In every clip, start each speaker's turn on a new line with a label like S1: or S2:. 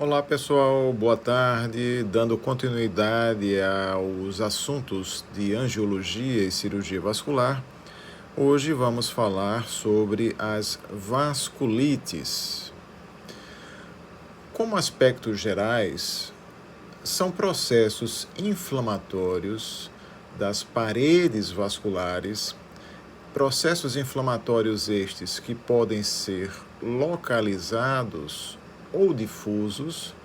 S1: Olá pessoal, boa tarde. Dando continuidade aos assuntos de angiologia e cirurgia vascular, hoje vamos falar sobre as vasculites. Como aspectos gerais, são processos inflamatórios das paredes vasculares, processos inflamatórios estes que podem ser localizados ou difusos,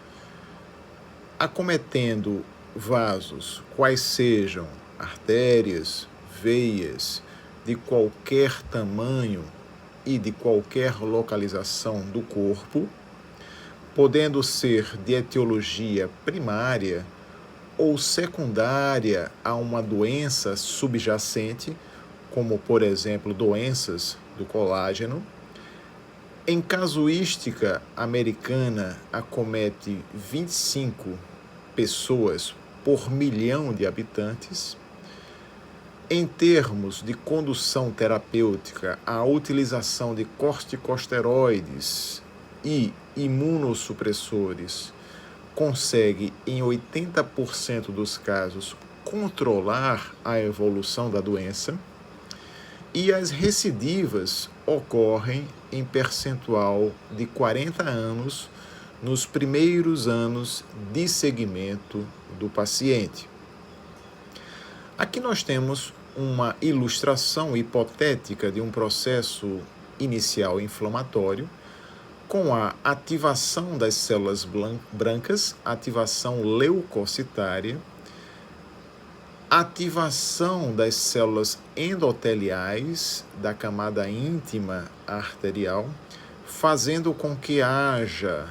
S1: acometendo vasos, quais sejam artérias, veias, de qualquer tamanho e de qualquer localização do corpo, podendo ser de etiologia primária ou secundária a uma doença subjacente, como, por exemplo, doenças do colágeno. Em casuística americana, acomete 25 pessoas por milhão de habitantes. Em termos de condução terapêutica, a utilização de corticosteroides e imunossupressores consegue, em 80% dos casos, controlar a evolução da doença. E as recidivas ocorrem em percentual de 40 anos nos primeiros anos de seguimento do paciente. Aqui nós temos uma ilustração hipotética de um processo inicial inflamatório com a ativação das células brancas, ativação leucocitária, ativação das células endoteliais da camada íntima arterial, fazendo com que haja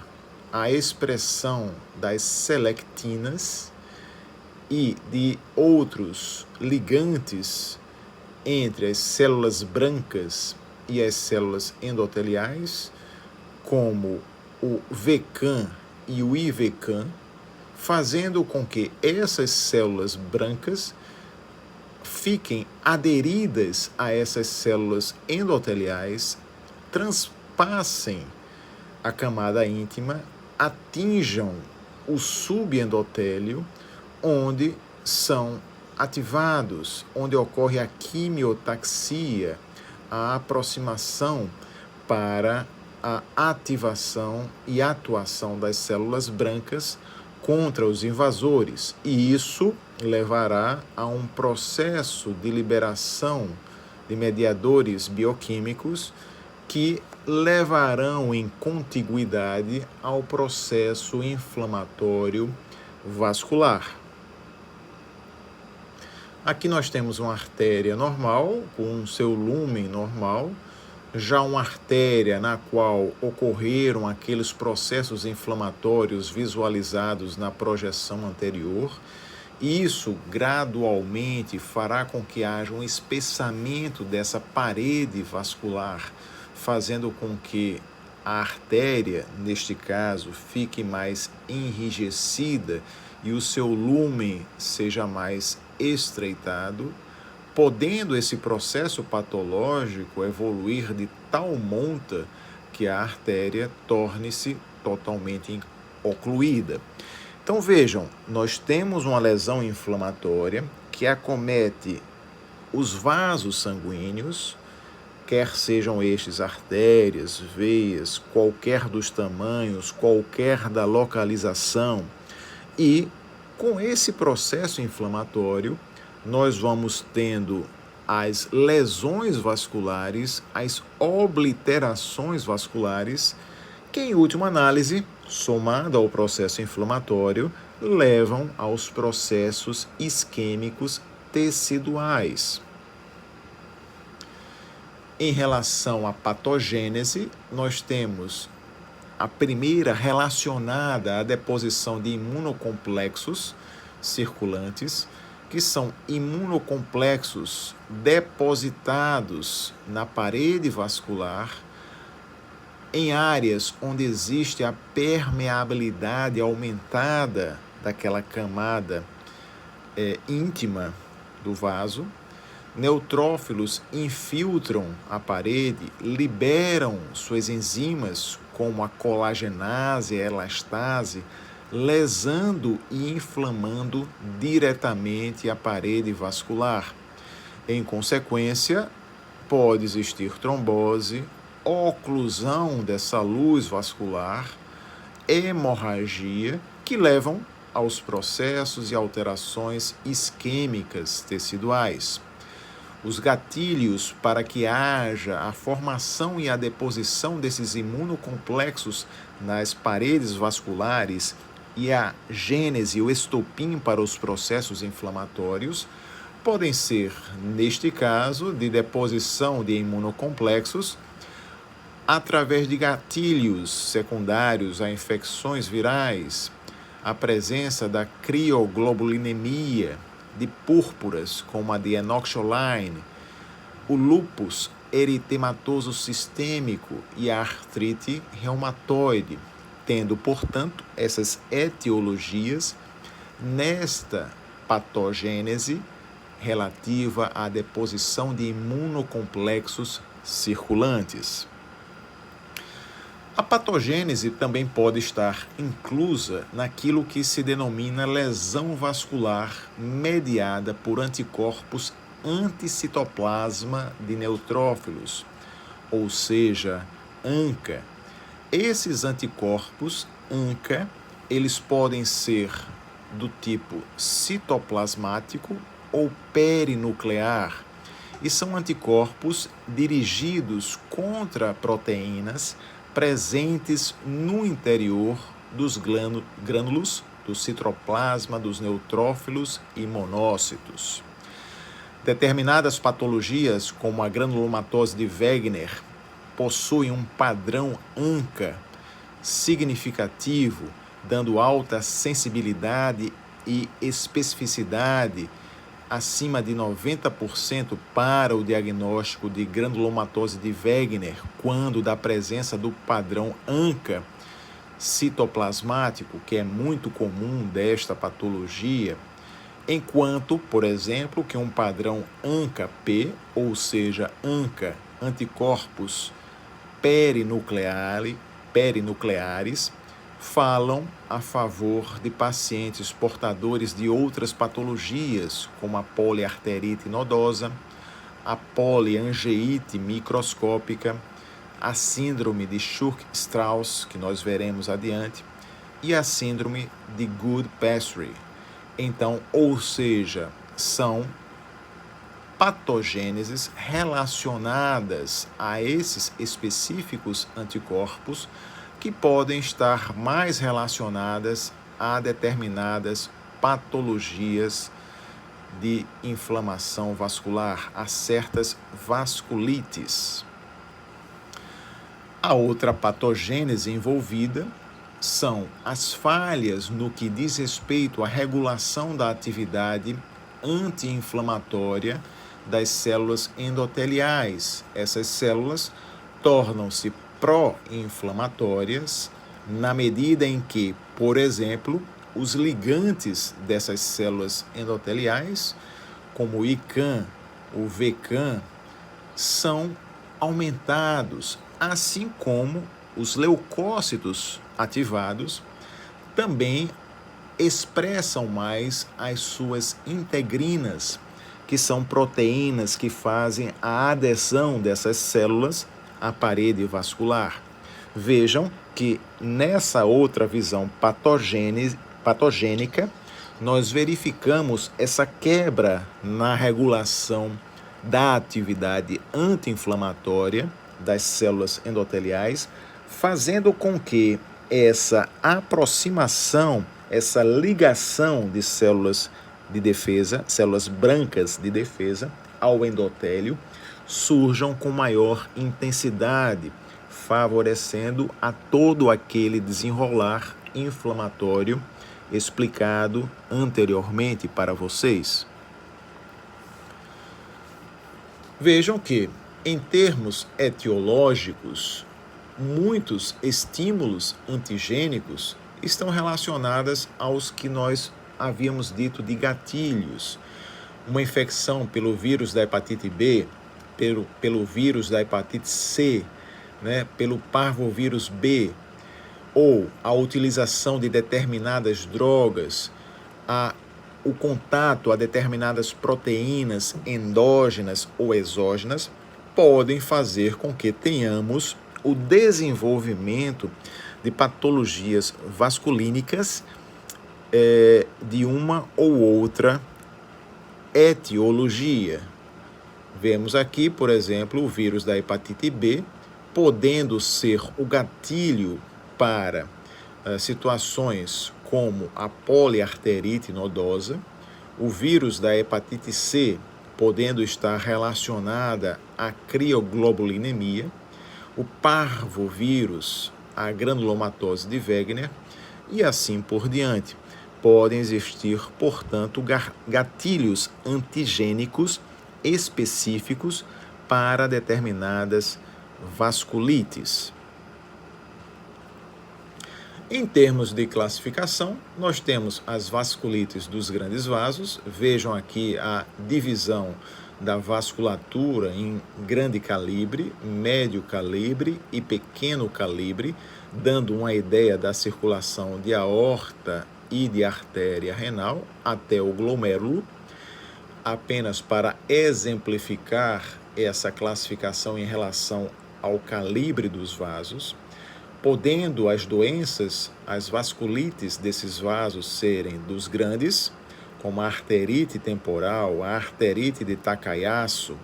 S1: a expressão das selectinas e de outros ligantes entre as células brancas e as células endoteliais, como o VCAM e o IVCAM, fazendo com que essas células brancas fiquem aderidas a essas células endoteliais, transpassem a camada íntima, atinjam o subendotélio, onde são ativados, onde ocorre a quimiotaxia, a aproximação para a ativação e atuação das células brancas contra os invasores, e isso levará a um processo de liberação de mediadores bioquímicos que levarão em contiguidade ao processo inflamatório vascular. Aqui nós temos uma artéria normal, com seu lúmen normal, já uma artéria na qual ocorreram aqueles processos inflamatórios visualizados na projeção anterior. Isso gradualmente fará com que haja um espessamento dessa parede vascular, fazendo com que a artéria, neste caso, fique mais enrijecida e o seu lúmen seja mais estreitado, podendo esse processo patológico evoluir de tal monta que a artéria torne-se totalmente ocluída. Então vejam, nós temos uma lesão inflamatória que acomete os vasos sanguíneos, quer sejam estes artérias, veias, qualquer dos tamanhos, qualquer da localização, e com esse processo inflamatório, nós vamos tendo as lesões vasculares, as obliterações vasculares, que em última análise, somado ao processo inflamatório, levam aos processos isquêmicos teciduais. Em relação à patogênese, nós temos a primeira relacionada à deposição de imunocomplexos circulantes, que são imunocomplexos depositados na parede vascular, em áreas onde existe a permeabilidade aumentada daquela camada íntima do vaso. Neutrófilos infiltram a parede, liberam suas enzimas como a colagenase e a elastase, lesando e inflamando diretamente a parede vascular. Em consequência, pode existir trombose, oclusão dessa luz vascular, hemorragia, que levam aos processos e alterações isquêmicas teciduais. Os gatilhos para que haja a formação e a deposição desses imunocomplexos nas paredes vasculares e a gênese, o estopim para os processos inflamatórios, podem ser, neste caso, de deposição de imunocomplexos através de gatilhos secundários a infecções virais, a presença da crioglobulinemia, de púrpuras como a de enoxoline, o lúpus eritematoso sistêmico e a artrite reumatoide, tendo, portanto, essas etiologias nesta patogênese relativa à deposição de imunocomplexos circulantes. A patogênese também pode estar inclusa naquilo que se denomina lesão vascular mediada por anticorpos anticitoplasma de neutrófilos, ou seja, ANCA. Esses anticorpos ANCA, eles podem ser do tipo citoplasmático ou perinuclear e são anticorpos dirigidos contra proteínas presentes no interior dos grânulos do citoplasma dos neutrófilos e monócitos. Determinadas patologias, como a granulomatose de Wegener, possuem um padrão ANCA significativo, dando alta sensibilidade e especificidade acima de 90% para o diagnóstico de granulomatose de Wegener, quando da presença do padrão ANCA citoplasmático, que é muito comum desta patologia, enquanto, por exemplo, que um padrão ANCA-P, ou seja, ANCA, anticorpos perinucleares, falam a favor de pacientes portadores de outras patologias, como a poliarterite nodosa, a poliangeite microscópica, a síndrome de Churg-Strauss, que nós veremos adiante, e a síndrome de Goodpasture. Então, ou seja, são patogêneses relacionadas a esses específicos anticorpos que podem estar mais relacionadas a determinadas patologias de inflamação vascular, a certas vasculites. A outra patogênese envolvida são as falhas no que diz respeito à regulação da atividade anti-inflamatória das células endoteliais. Essas células tornam-se pró-inflamatórias na medida em que, por exemplo, os ligantes dessas células endoteliais, como o ICAM, o VCAM, são aumentados, assim como os leucócitos ativados também expressam mais as suas integrinas, que são proteínas que fazem a adesão dessas células à parede vascular. Vejam que nessa outra visão patogênica, nós verificamos essa quebra na regulação da atividade anti-inflamatória das células endoteliais, fazendo com que essa aproximação, essa ligação de células de defesa, células brancas de defesa, ao endotélio, surjam com maior intensidade, favorecendo a todo aquele desenrolar inflamatório explicado anteriormente para vocês. Vejam que, em termos etiológicos, muitos estímulos antigênicos estão relacionados aos que nós havíamos dito de gatilhos. Uma infecção pelo vírus da hepatite B, pelo vírus da hepatite C, né, pelo parvovírus B, ou a utilização de determinadas drogas, o contato a determinadas proteínas endógenas ou exógenas, podem fazer com que tenhamos o desenvolvimento de patologias vasculínicas de uma ou outra etiologia. Vemos aqui, por exemplo, o vírus da hepatite B, podendo ser o gatilho para situações como a poliarterite nodosa, o vírus da hepatite C, podendo estar relacionada à crioglobulinemia, o parvovírus, a granulomatose de Wegener, e assim por diante. Podem existir, portanto, gatilhos antigênicos específicos para determinadas vasculites. Em termos de classificação, nós temos as vasculites dos grandes vasos. Vejam aqui a divisão da vasculatura em grande calibre, médio calibre e pequeno calibre, dando uma ideia da circulação de aorta e de artéria renal até o glomérulo. Apenas para exemplificar essa classificação em relação ao calibre dos vasos, podendo as doenças, as vasculites desses vasos serem dos grandes, como a arterite temporal, a arterite de Takayasu,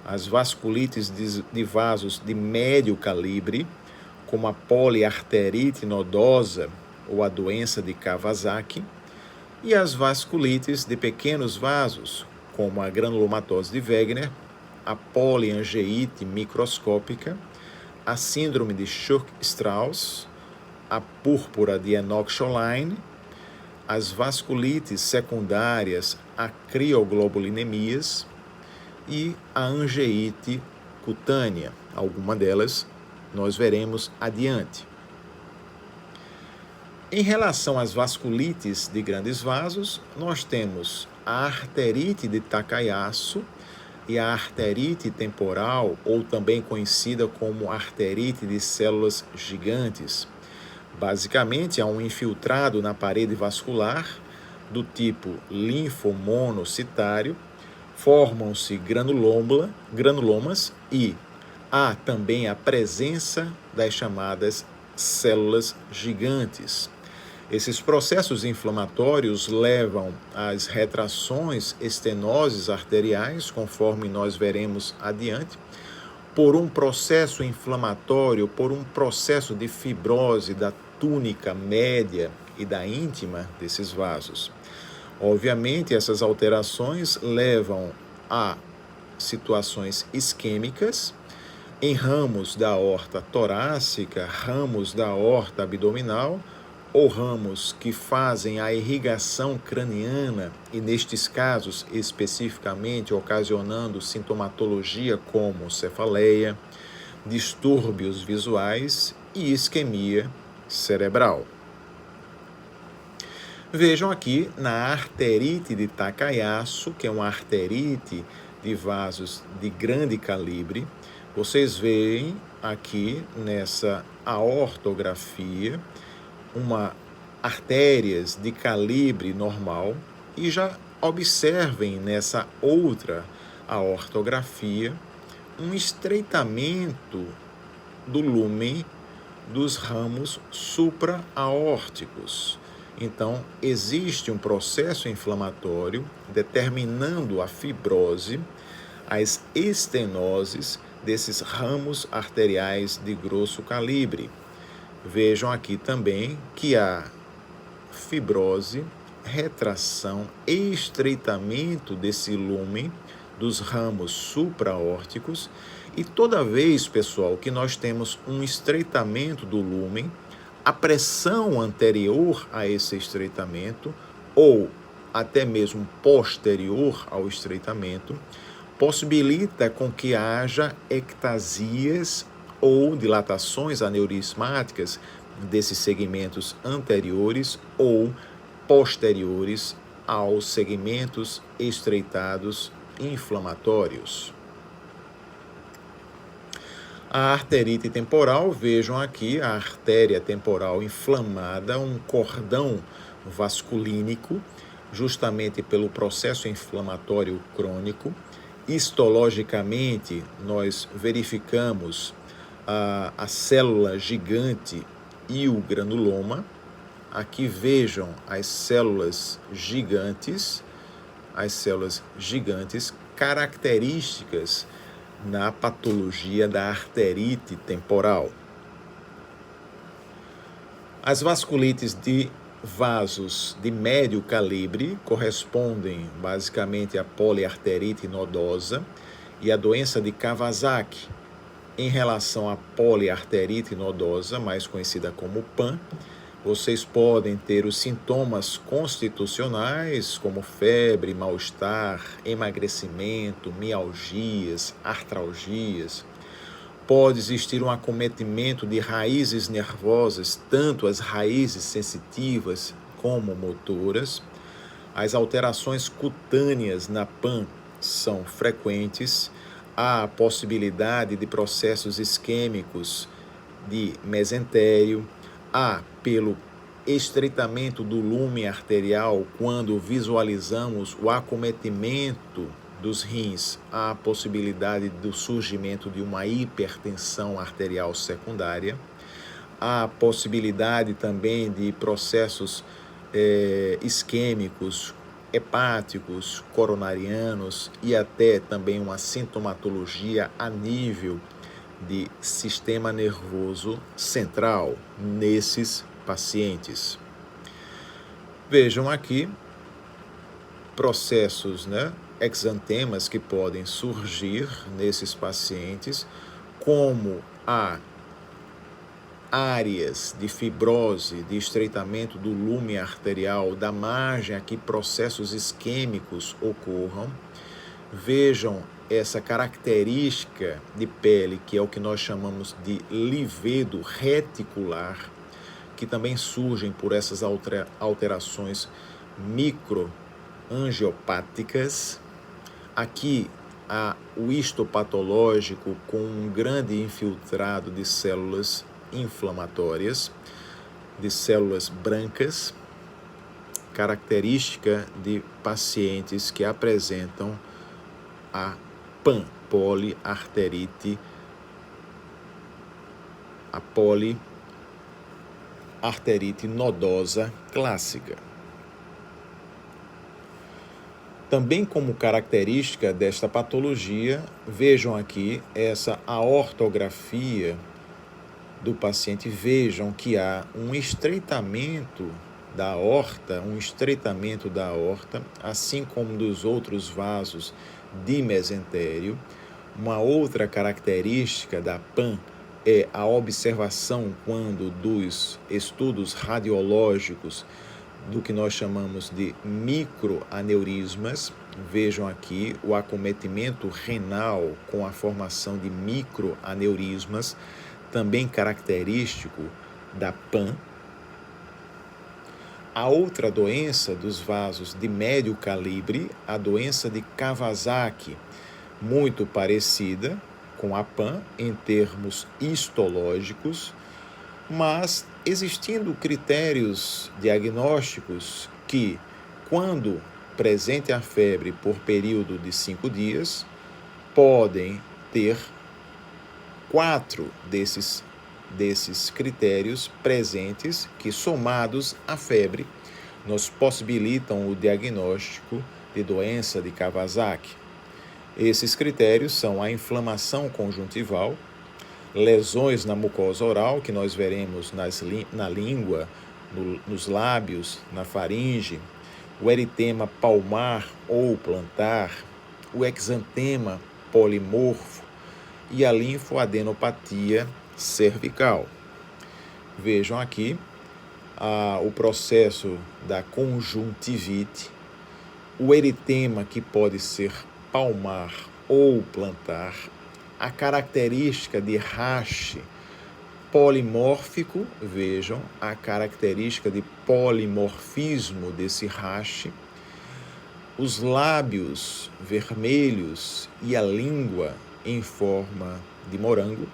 S1: as vasculites de vasos de médio calibre, como a poliarterite nodosa ou a doença de Kawasaki, e as vasculites de pequenos vasos, como a granulomatose de Wegener, a poliangeite microscópica, a síndrome de Church-Strauss, a púrpura de Enoch-Scholine, as vasculites secundárias a crioglobulinemias e a angeite cutânea. Alguma delas nós veremos adiante. Em relação às vasculites de grandes vasos, nós temos a arterite de Takayasu e a arterite temporal, ou também conhecida como arterite de células gigantes. Basicamente, há um infiltrado na parede vascular do tipo linfomonocitário, formam-se granulomas e há também a presença das chamadas células gigantes. Esses processos inflamatórios levam às retrações estenoses arteriais, conforme nós veremos adiante, por um processo inflamatório, por um processo de fibrose da túnica média e da íntima desses vasos. Obviamente, essas alterações levam a situações isquêmicas em ramos da aorta torácica, ramos da aorta abdominal, ou ramos que fazem a irrigação craniana e, nestes casos, especificamente, ocasionando sintomatologia como cefaleia, distúrbios visuais e isquemia cerebral. Vejam aqui na arterite de Takayasu, que é uma arterite de vasos de grande calibre, vocês veem aqui nessa aortografia artérias de calibre normal e já observem nessa outra aortografia um estreitamento do lúmen dos ramos supra-aórticos. Então, existe um processo inflamatório determinando a fibrose, as estenoses desses ramos arteriais de grosso calibre. Vejam aqui também que há fibrose, retração e estreitamento desse lúmen dos ramos supraórticos. E toda vez, pessoal, que nós temos um estreitamento do lúmen, a pressão anterior a esse estreitamento, ou até mesmo posterior ao estreitamento, possibilita com que haja ectasias ou dilatações aneurismáticas desses segmentos anteriores ou posteriores aos segmentos estreitados inflamatórios. A arterite temporal, vejam aqui a artéria temporal inflamada, um cordão vasculínico, justamente pelo processo inflamatório crônico. Histologicamente, nós verificamos a célula gigante e o granuloma. Aqui vejam as células gigantes, características na patologia da arterite temporal. As vasculites de vasos de médio calibre correspondem basicamente à poliarterite nodosa e à doença de Kawasaki. Em relação à poliarterite nodosa, mais conhecida como PAN, vocês podem ter os sintomas constitucionais, como febre, mal-estar, emagrecimento, mialgias, artralgias. Pode existir um acometimento de raízes nervosas, tanto as raízes sensitivas como motoras. As alterações cutâneas na PAN são frequentes. Há a possibilidade de processos isquêmicos de mesentério. Há, pelo estreitamento do lume arterial, quando visualizamos o acometimento dos rins, há a possibilidade do surgimento de uma hipertensão arterial secundária. Há a possibilidade também de processos isquêmicos, hepáticos, coronarianos e até também uma sintomatologia a nível de sistema nervoso central nesses pacientes. Vejam aqui processos, exantemas que podem surgir nesses pacientes, como a áreas de fibrose, de estreitamento do lume arterial, da margem a que processos isquêmicos ocorram. Vejam essa característica de pele, que é o que nós chamamos de livedo reticular, que também surgem por essas alterações microangiopáticas. Aqui há o histopatológico com um grande infiltrado de células inflamatórias, de células brancas, característica de pacientes que apresentam a PAN, poliarterite, a poliarterite nodosa clássica. Também como característica desta patologia, vejam aqui essa aortografia do paciente. Vejam que há um estreitamento da aorta, assim como dos outros vasos de mesentério. Uma outra característica da PAN é a observação quando dos estudos radiológicos do que nós chamamos de microaneurismas. Vejam aqui o acometimento renal com a formação de microaneurismas, também característico da PAN. A outra doença dos vasos de médio calibre, a doença de Kawasaki, muito parecida com a PAN em termos histológicos, mas existindo critérios diagnósticos que, quando presente a febre por período de 5 dias, podem ter 4 desses critérios presentes que, somados à febre, nos possibilitam o diagnóstico de doença de Kawasaki. Esses critérios são a inflamação conjuntival, lesões na mucosa oral, que nós veremos na língua, nos lábios, na faringe, o eritema palmar ou plantar, o exantema polimorfo e a linfoadenopatia cervical. Vejam aqui o processo da conjuntivite, o eritema que pode ser palmar ou plantar, a característica de rache polimórfico, vejam a característica de polimorfismo desse rache, os lábios vermelhos e a língua em forma de morango,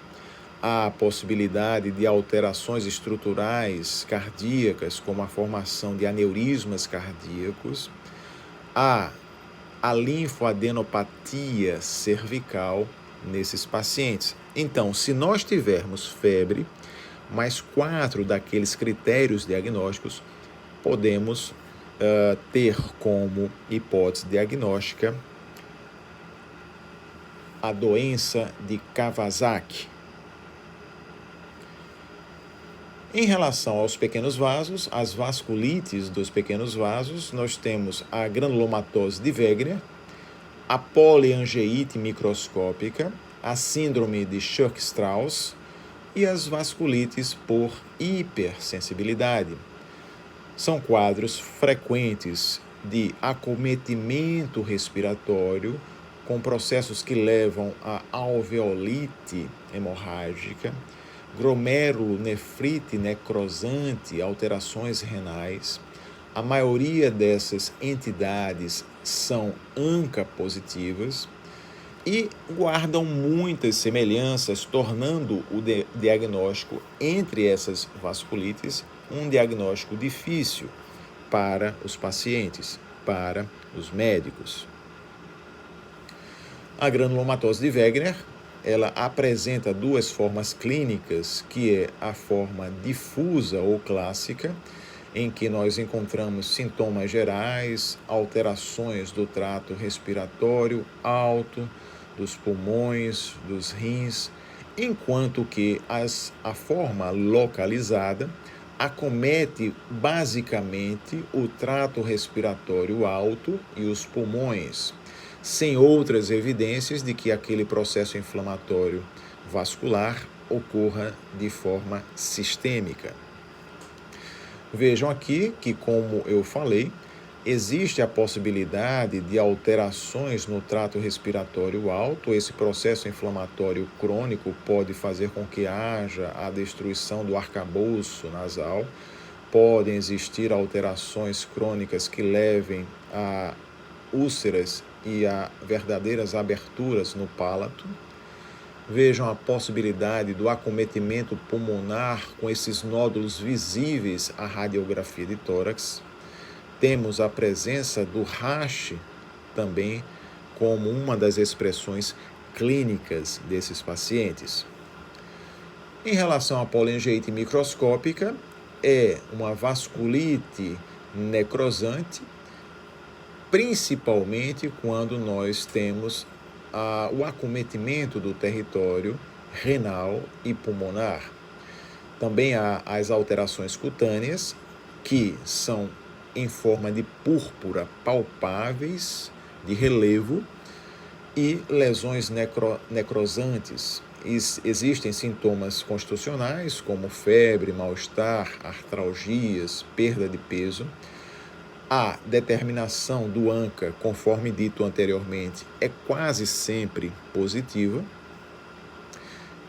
S1: Há a possibilidade de alterações estruturais cardíacas, como a formação de aneurismas cardíacos. Há a linfoadenopatia cervical nesses pacientes. Então, se nós tivermos febre, mais 4 daqueles critérios diagnósticos, podemos ter como hipótese diagnóstica a doença de Kawasaki. Em relação aos pequenos vasos, as vasculites dos pequenos vasos, nós temos a granulomatose de Wegener, a poliangeite microscópica, a síndrome de Church-Strauss e as vasculites por hipersensibilidade. São quadros frequentes de acometimento respiratório com processos que levam a alveolite hemorrágica, glomerulonefrite necrosante, alterações renais. A maioria dessas entidades são ANCA positivas e guardam muitas semelhanças, tornando o diagnóstico entre essas vasculites um diagnóstico difícil para os pacientes, para os médicos. A granulomatose de Wegener, ela apresenta 2 formas clínicas, que é a forma difusa ou clássica, em que nós encontramos sintomas gerais, alterações do trato respiratório alto, dos pulmões, dos rins, enquanto que a forma localizada acomete basicamente o trato respiratório alto e os pulmões, sem outras evidências de que aquele processo inflamatório vascular ocorra de forma sistêmica. Vejam aqui que, como eu falei, existe a possibilidade de alterações no trato respiratório alto. Esse processo inflamatório crônico pode fazer com que haja a destruição do arcabouço nasal. Podem existir alterações crônicas que levem a úlceras e a verdadeiras aberturas no palato. Vejam a possibilidade do acometimento pulmonar com esses nódulos visíveis à radiografia de tórax. Temos a presença do rash também como uma das expressões clínicas desses pacientes. Em relação à poliangeite microscópica, é uma vasculite necrosante, principalmente quando nós temos o acometimento do território renal e pulmonar. Também há as alterações cutâneas, que são em forma de púrpura palpáveis, de relevo, e lesões necrosantes. Existem sintomas constitucionais, como febre, mal-estar, artralgias, perda de peso. A determinação do ANCA, conforme dito anteriormente, é quase sempre positiva.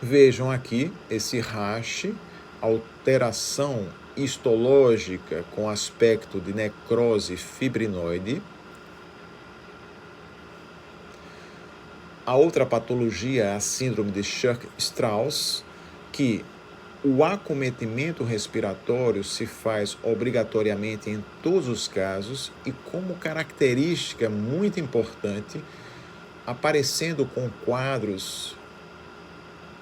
S1: Vejam aqui esse rash, alteração histológica com aspecto de necrose fibrinoide. A outra patologia é a síndrome de Church-Strauss, que o acometimento respiratório se faz obrigatoriamente em todos os casos e, como característica muito importante, aparecendo com quadros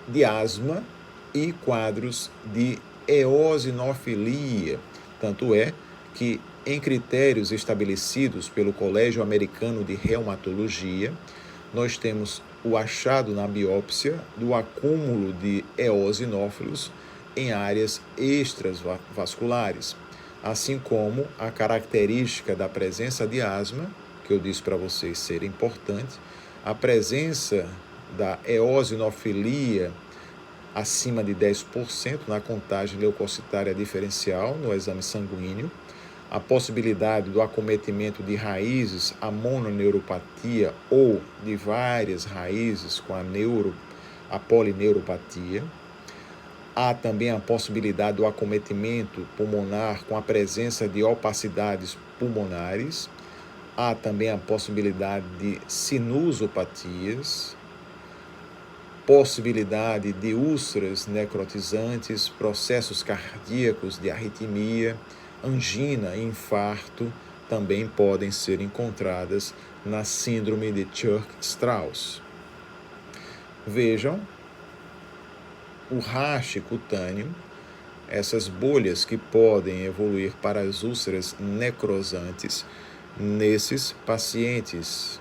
S1: de asma e quadros de eosinofilia. Tanto é que, em critérios estabelecidos pelo Colégio Americano de Reumatologia, nós temos o achado na biópsia do acúmulo de eosinófilos em áreas extravasculares, assim como a característica da presença de asma, que eu disse para vocês ser importante, a presença da eosinofilia acima de 10% na contagem leucocitária diferencial no exame sanguíneo, a possibilidade do acometimento de raízes, a mononeuropatia ou de várias raízes com a polineuropatia. Há também a possibilidade do acometimento pulmonar com a presença de opacidades pulmonares. Há também a possibilidade de sinusopatias. possibilidade de úlceras necrotizantes, processos cardíacos de arritmia, angina e infarto também podem ser encontradas na síndrome de Churg-Strauss. Vejam o rache cutâneo, essas bolhas que podem evoluir para as úlceras necrosantes nesses pacientes.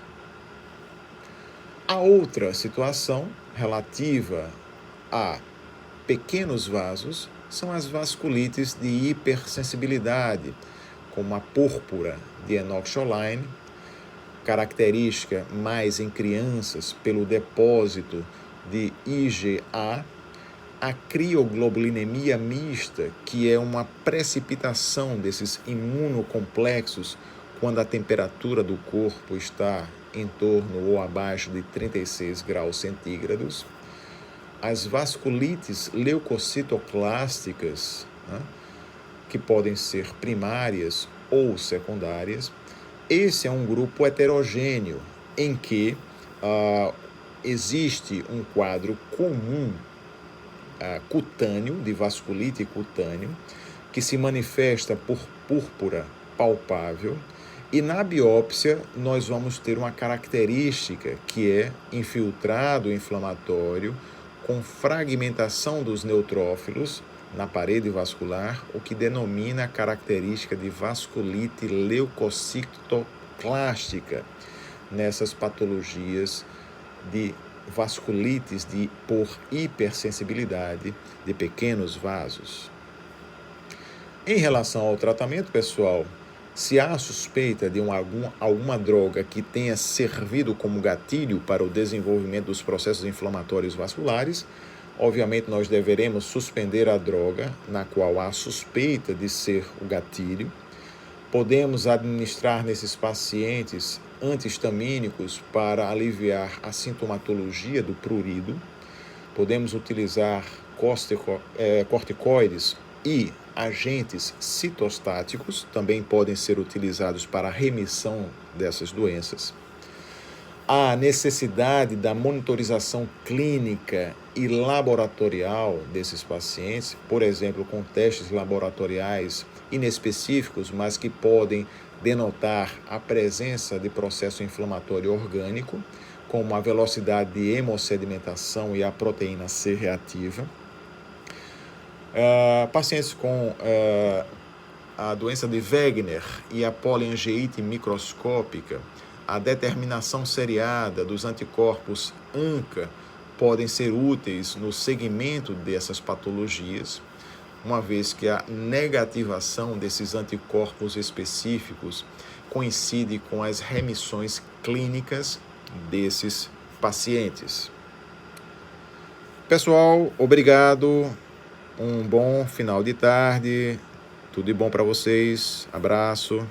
S1: A outra situação relativa a pequenos vasos são as vasculites de hipersensibilidade, como a púrpura de Enoch-Scholine, característica mais em crianças pelo depósito de IgA, a crioglobulinemia mista, que é uma precipitação desses imunocomplexos quando a temperatura do corpo está em torno ou abaixo de 36 graus centígrados, as vasculites leucocitoclásticas, né, que podem ser primárias ou secundárias. Esse é um grupo heterogêneo em que existe um quadro comum cutâneo, de vasculite cutâneo, que se manifesta por púrpura palpável, e na biópsia nós vamos ter uma característica que é infiltrado inflamatório com fragmentação dos neutrófilos na parede vascular, o que denomina a característica de vasculite leucocitoclástica nessas patologias de vasculites por hipersensibilidade de pequenos vasos. Em relação ao tratamento, pessoal, se há suspeita de alguma droga que tenha servido como gatilho para o desenvolvimento dos processos inflamatórios vasculares, obviamente nós deveremos suspender a droga na qual há suspeita de ser o gatilho. Podemos administrar nesses pacientes antihistamínicos para aliviar a sintomatologia do prurido. Podemos utilizar corticoides e agentes citostáticos, também podem ser utilizados para a remissão dessas doenças. A necessidade da monitorização clínica e laboratorial desses pacientes, por exemplo, com testes laboratoriais inespecíficos, mas que podem denotar a presença de processo inflamatório orgânico, como a velocidade de hemossedimentação e a proteína C reativa. Pacientes com a doença de Wegener e a poliangeite microscópica, a determinação seriada dos anticorpos ANCA podem ser úteis no segmento dessas patologias, uma vez que a negativação desses anticorpos específicos coincide com as remissões clínicas desses pacientes. Pessoal, obrigado, um bom final de tarde, tudo de bom para vocês, abraço.